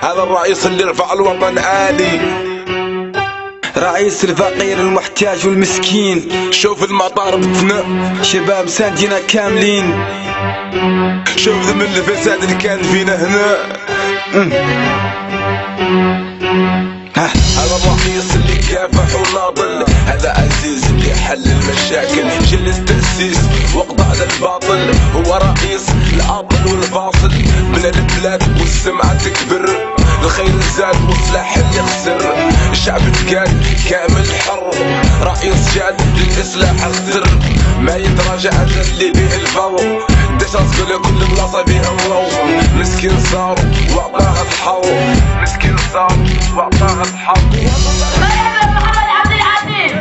هذا الرئيس اللي رفع الوطن عالي، رئيس الفقير المحتاج والمسكين. شوف المطار بتنا، شباب ساندينا كاملين. شوف ذم الفساد اللي كان فينا هنا. هذا الرئيس اللي كافح وناضل، هذا عزيز اللي حل المشاكل، جلس تأسيس وقضى على الباطل. هو رئيس العاطل والفاصل من البلاد والسمعة تكبر، الخير زاد والسلاح اللي خسر، الشعب تكاد كامل حر. رئيس جاد للإصلاح السر، ما يتراجع على اللي بيه الفور، داش راسكو كل بلاصة بيها الضوء. مسكين صار وعطاه ضحاو، مسكين صار وعطاه ضحاو. مرحبا محمد عبد العزيز،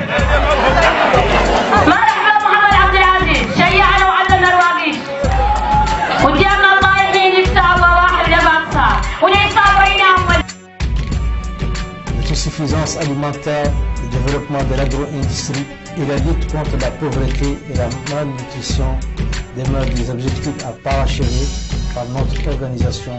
مرحبا محمد عبد العزيز، شيعنا وعلمنا الواقيس، وجابنا الطايحين يفتحوا الله واحد لبعض صار، ونعصى بينهم. L'autosuffisance alimentaire, le développement de l'agro-industrie et la lutte contre la pauvreté et la malnutrition demeurent des objectifs à parachever par notre organisation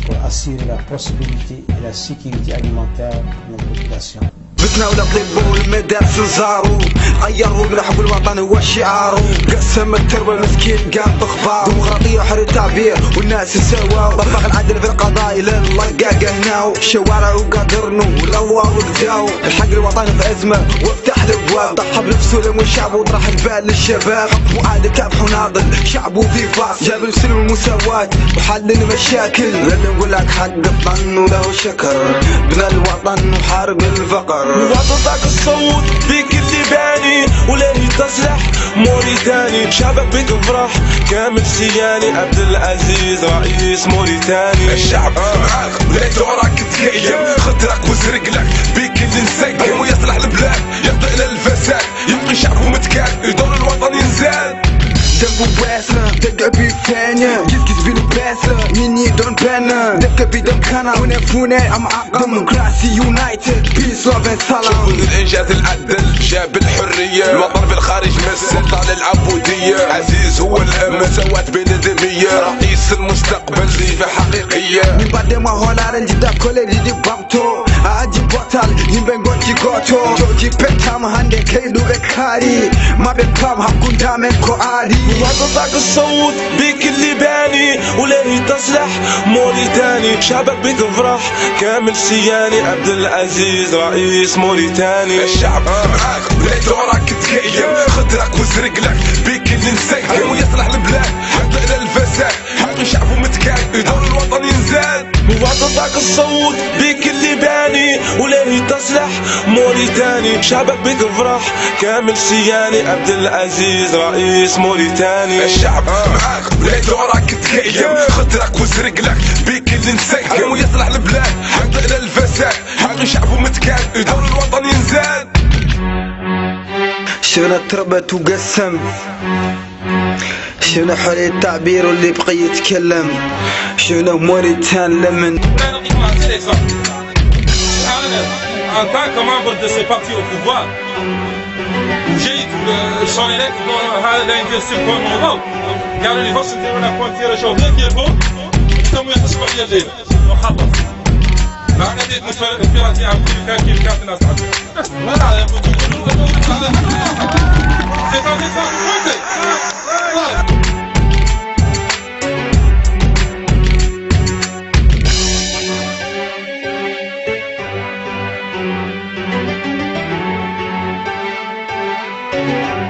pour assurer la prospérité et la sécurité alimentaire de nos populations. بتنا ولا طلبوا المدارس نزارو، غيروا الملح والوطن هو شعارو. قسم التربة المسكين قام بخبار، ديمقراطية وحرية تعبير والناس يساواو. طبق العدل في القضاء للقاقة هناو، الشوارع وقادرنو ولوار وقداو. الحق الوطن في أزمة وافتح الأبواب، ضحى بنفسه لمو الشعب وطرح البال للشباب. وعاد كافح وناضل شعبه في فاس، جاب السلم والمساواة وحل المشاكل. لأن نقول لك حق الطن وله شكر، بنا الوطن وحارب الفقر. وطنك الصوت بيك اللي باني، ولاهي تصلح موريتاني. شعبك بيك فرح كامل سياني، عبد العزيز رئيس موريتاني. الشعب معاك وليت وراك تقيم، خطرك وزرقلك بيك اللي نسقم. ويصلح البلاد يبدأ الى الفساد، يبقي شعبه متكاد يدور الوطن ينزال. دمو باسنا دقة بثانية، جسكس بينو باسنا مين يدون بانا. دقة بدم كان ونفونا ام عقم، ديمقراطي يونايتد بيس لاف اند سلام. شوفوا الانجاز العدل جاب الحرية، الوطن بالخارج مس سلطان العبودية. عزيز هو الامل سوات بين الدمية، رئيس المستقبل زيفة حقيقية. من بعد ما هو لا رنجدا كل اللي بامتو اجي بطل يمبن غوتي غوتو. جوجي بتام هاندي كيدو بكاري، ما بفهم هكون دامن كوالي. وطنك الصوت بيك اللي باني، ولاهي تصلح موريتاني. شعبك بيك فرح كامل سياني، عبد العزيز رئيس موريتاني. الشعب معاك وليت وراك تقيم، خطرك وزرقلك بيك اللي نسقم. ويصلح البلاد يبدأ الى الفساد، حق شعبه متكاد يدور الوطن ينزال. وطنك الصوت بيك اللي باني، ولاهي تصلح موريتاني. شعبك بيك فرح كامل سياني، عبد العزيز رئيس موريتاني. الشعب معاك وليت وراك تقيم، خطرك وزرقلك بيك اللي نسقم. ويصلح البلاد يبدأ الى الفساد، حق شعبه متكاد يدور الوطن ينزال. شفنا تربة وقسم، شفنا حرية التعبير واللي بقي يتكلم، شفنا موريتان لمن. En tant que membre de ces partis au pouvoir, جيد الشغلات هذا ينقسم كون موضوع قالوا لي فاش نديروا لنا بوانتير شوفنا كيفو ثم يحسبوا عليا الليله وخلص معنا ديت البيراتي عم كيف كانت الناس تعرف لا Thank you.